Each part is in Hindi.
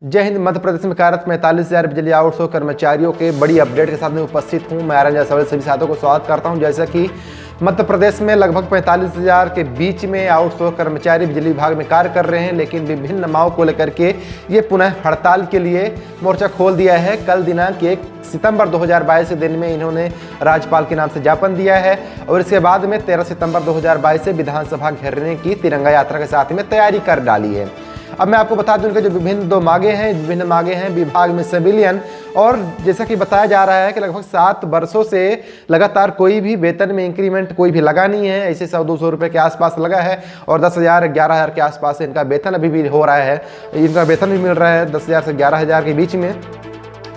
जय हिंद। मध्य प्रदेश में कार्यरत 45,000 बिजली आउटसोर्स कर्मचारियों के बड़ी अपडेट के साथ में उपस्थित हूं। मैं आर्यन सभी साथियों को स्वागत करता हूं। जैसा कि मध्य प्रदेश में लगभग 45,000 के बीच में आउटसोर्स कर्मचारी बिजली विभाग में कार्य कर रहे हैं, लेकिन विभिन्न मांगों को लेकर के ये पुनः हड़ताल के लिए मोर्चा खोल दिया है। कल दिनांक 1 सितंबर 2022 के दिन में इन्होंने राज्यपाल के नाम से ज्ञापन दिया है और इसके बाद में 13 सितंबर 2022 से विधानसभा घेरने की तिरंगा यात्रा के साथ में तैयारी कर डाली है। अब मैं आपको बता दूं कि जो विभिन्न मांगे हैं विभाग में सिविलियन, और जैसा कि बताया जा रहा है कि लगभग 7 वर्षों से लगातार कोई भी वेतन में इंक्रीमेंट कोई भी लगा नहीं है। ऐसे 100-200 रुपये के आसपास लगा है और 10,000 11,000 के आसपास इनका वेतन अभी भी हो रहा है। इनका वेतन भी मिल रहा है 10,000 से 11,000 के बीच में,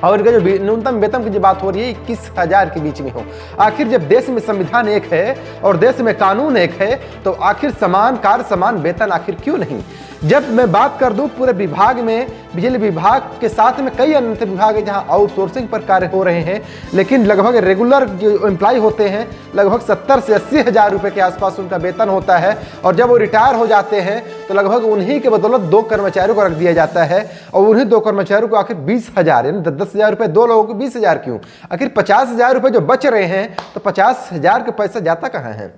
और इनका जो न्यूनतम वेतन की जो बात हो रही है 21,000 के बीच में हो। आखिर जब देश में संविधान एक है और देश में कानून एक है, तो आखिर समान कार्य समान वेतन आखिर क्यों नहीं? जब मैं बात कर दूं पूरे विभाग में, बिजली विभाग के साथ में कई अन्य विभाग है जहां आउटसोर्सिंग पर कार्य हो रहे हैं, लेकिन लगभग रेगुलर जो एम्प्लॉय होते हैं लगभग 70 से 80 हज़ार रुपये के आसपास उनका वेतन होता है, और जब वो रिटायर हो जाते हैं तो लगभग उन्हीं के बदौलत 2 कर्मचारियों को रख दिया जाता है, और उन्हीं 2 कर्मचारियों को आखिर 20,000 यानी 10,000 रुपये, 2 लोगों को 20,000 क्यों? आखिर 50,000 रुपये जो बच रहे हैं तो 50,000 का पैसा जाता कहाँ है?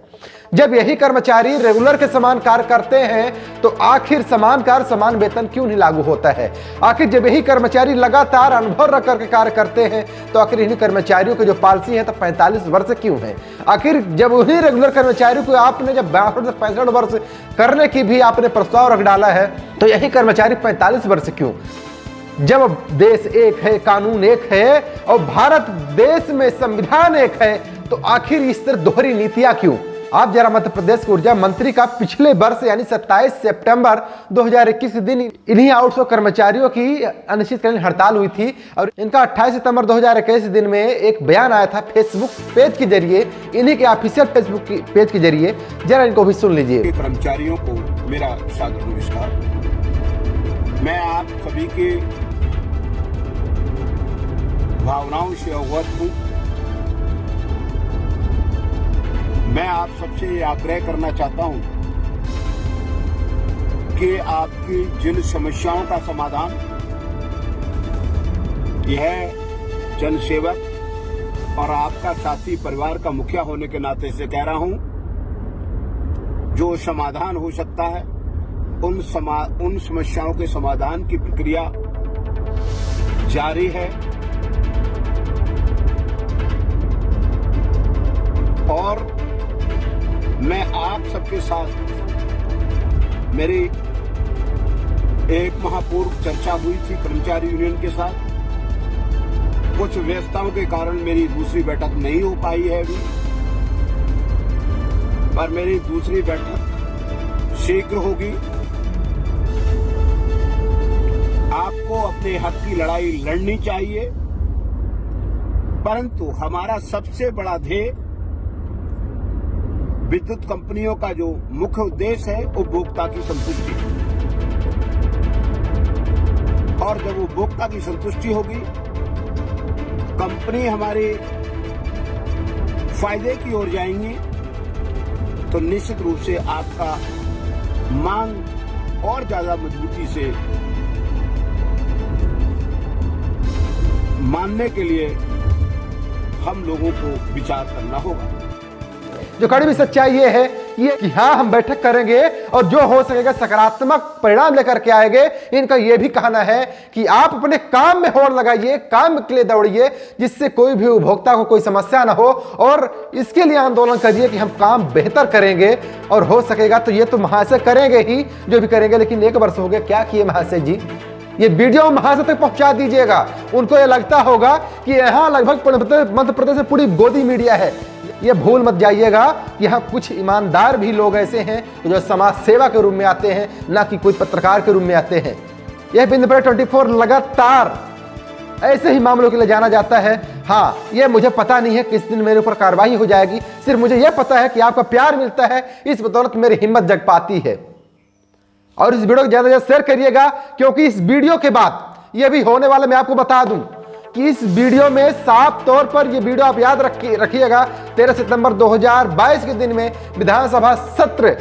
जब यही कर्मचारी रेगुलर के समान कार्य करते हैं तो आखिर समान कार्य समान वेतन क्यों नहीं लागू होता है? आखिर जब यही कर्मचारी लगातार अनुभव रख करके कार्य करते हैं तो आखिर इन्हीं कर्मचारियों की जो पॉलिसी है तो 45 वर्ष क्यों है? आखिर जब उन्हीं रेगुलर कर्मचारियों को आपने जब 62 से 65 वर्ष करने की भी आपने प्रस्ताव रख डाला है, तो यही कर्मचारी 45 वर्ष क्यों? जब देश एक है, कानून एक है और भारत देश में संविधान एक है, तो आखिर इस तरह दोहरी नीतियां क्यों? आप जरा मध्य प्रदेश के ऊर्जा मंत्री का पिछले वर्ष यानी 27 सितंबर 2021 के दिन इन्हीं आउटसोर्स कर्मचारियों की अनिश्चितकालीन हड़ताल हुई थी, और इनका 28 सितंबर 2021 दिन में एक बयान आया था फेसबुक पेज के जरिए, इन्हीं के ऑफिशियल फेसबुक पेज के जरिए। जरा इनको भी सुन लीजिए। कर्मचारियों को मेरा सादर नमस्कार। मैं आप सभी के भावनाओं से अवगत हूँ। मैं आप सबसे ये आग्रह करना चाहता हूं कि आपकी जिन समस्याओं का समाधान, यह जनसेवक और आपका साथी परिवार का मुखिया होने के नाते से कह रहा हूं, जो समाधान हो सकता है उन समस्याओं के समाधान की प्रक्रिया जारी है, और मैं आप सबके साथ मेरी एक महापूर्व चर्चा हुई थी कर्मचारी यूनियन के साथ। कुछ व्यस्तताओं के कारण मेरी दूसरी बैठक नहीं हो पाई है अभी, पर मेरी दूसरी बैठक शीघ्र होगी। आपको अपने हक की लड़ाई लड़नी चाहिए, परंतु हमारा सबसे बड़ा ध्येय विद्युत कंपनियों का जो मुख्य उद्देश्य है उपभोक्ता की संतुष्टि, और जब उपभोक्ता की संतुष्टि होगी, कंपनी हमारे फायदे की ओर जाएंगी, तो निश्चित रूप से आपका मांग और ज्यादा मजबूती से मानने के लिए हम लोगों को विचार करना होगा। जो कड़वी सच्चाई ये है कि हाँ, हम बैठक करेंगे और जो हो सकेगा सकारात्मक परिणाम लेकर के आएंगे। इनका यह भी कहना है कि आप अपने काम में होड़ लगाइए, काम के लिए दौड़िए, जिससे कोई भी उपभोक्ता को कोई समस्या ना हो, और इसके लिए आंदोलन करिए कि हम काम बेहतर करेंगे, और हो सकेगा तो ये तो महाशय करेंगे ही, जो भी करेंगे। लेकिन 1 वर्ष हो गया, क्या किए महाशय जी? ये वीडियो महाशय तक पहुंचा दीजिएगा। उनको ये लगता होगा कि यहाँ लगभग मध्य प्रदेश में पूरी गोदी मीडिया है। ये भूल मत जाइएगा कि यहाँ कुछ ईमानदार भी लोग ऐसे हैं जो समाज सेवा के रूप में आते हैं, ना कि कोई पत्रकार के रूप में आते हैं। यह बिंदु पर 24 लगातार ऐसे ही मामलों के लिए जाना जाता है। हाँ, ये मुझे पता नहीं है किस दिन मेरे ऊपर कार्रवाई हो जाएगी, सिर्फ मुझे यह पता है कि आपका प्यार मिलता है, इस बदौलत मेरी हिम्मत जग पाती है। और इस वीडियो को ज्यादा से ज्यादा शेयर करिएगा, क्योंकि इस वीडियो के बाद यह भी होने वाला, मैं आपको बता दूं कि इस वीडियो में साफ तौर पर, यह वीडियो आप याद रखिएगा, 13 सितंबर 2022 के दिन में विधानसभा सत्र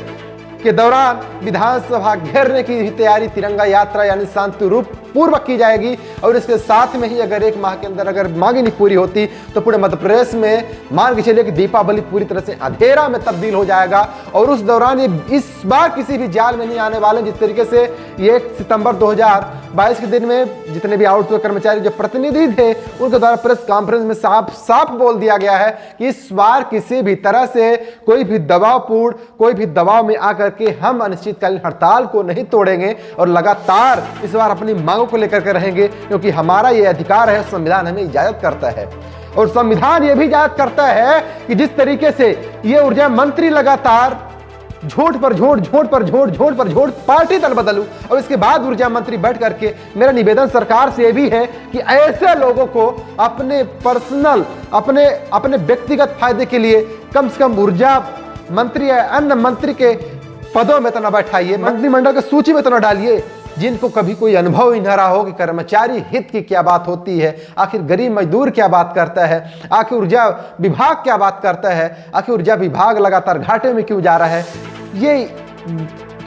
के दौरान विधानसभा घेरने की भी तैयारी तिरंगा यात्रा यानी शांति रूप पूर्वक की जाएगी। और इसके साथ में ही अगर 1 माह के अंदर अगर मांग नहीं पूरी होती तो पूरे मध्य प्रदेश में मान के चलिए कि दीपावली पूरी तरह से अंधेरा में तब्दील हो जाएगा। और उस दौरान ये इस बार किसी भी जाल में नहीं आने वाले। जिस तरीके से 1 सितंबर 2022 के दिन में जितने भी आउटसोर्स कर्मचारी जो प्रतिनिधि थे उनके द्वारा प्रेस कॉन्फ्रेंस में साफ साफ बोल दिया गया है कि इस बार किसी भी तरह से कोई भी दबावपूर्ण कोई भी दबाव में आकर के हम अनिश्चितकालीन हड़ताल को नहीं तोड़ेंगे और लगातार इस बार अपनी मांगों को लेकर के रहेंगे, क्योंकि हमारा यह अधिकार है, संविधान हमें इजाजत करता है। और संविधान यह भी इजाजत करता है कि जिस तरीके से ये ऊर्जा मंत्री लगातार झूठ पर झूठ, झूठ पर झूठ, झूठ पर झूठ, पार्टी दल बदलू और इसके बाद ऊर्जा मंत्री बैठ करके मेरा निवेदन सरकार से यह भी है कि ऐसे लोगों को अपने पर्सनल अपने व्यक्तिगत फायदे के लिए कम से कम ऊर्जा मंत्री या अन्य मंत्री के पदों में तो न बैठाइए, मंत्रिमंडल की सूची में तो न डालिए जिनको कभी कोई अनुभव ही न रहा हो कि कर्मचारी हित की क्या बात होती है, आखिर गरीब मजदूर क्या बात करता है, आखिर ऊर्जा विभाग क्या बात करता है, आखिर ऊर्जा विभाग लगातार घाटे में क्यों जा रहा है। ये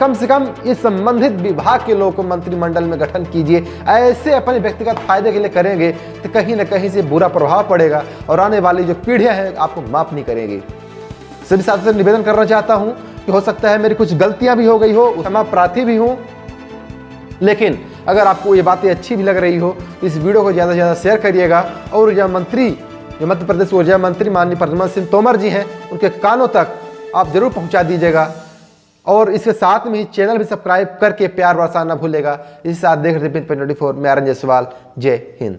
कम से कम इस संबंधित विभाग के लोगों को मंत्रिमंडल में गठन कीजिए। ऐसे अपने व्यक्तिगत फायदे के लिए करेंगे तो कहीं ना कहीं से बुरा प्रभाव पड़ेगा और आने वाली जो पीढ़ियां हैं आपको माफ नहीं करेंगी। सभी साथियों से निवेदन करना चाहता हूं कि हो सकता है मेरी कुछ गलतियां भी हो गई हो, क्षमा प्रार्थी भी हूं, लेकिन अगर आपको ये बातें अच्छी भी लग रही हो तो इस वीडियो को ज़्यादा से ज़्यादा शेयर करिएगा और ऊर्जा मंत्री जो मध्य प्रदेश ऊर्जा मंत्री माननीय प्रद्युम्न सिंह तोमर जी हैं उनके कानों तक आप जरूर पहुंचा दीजिएगा। और इसके साथ में ही चैनल भी सब्सक्राइब करके प्यार बरसाना ना भूलेगा। इसी साथ देख रहे थे 24 मैं आर्यन जायसवाल। जय हिंद।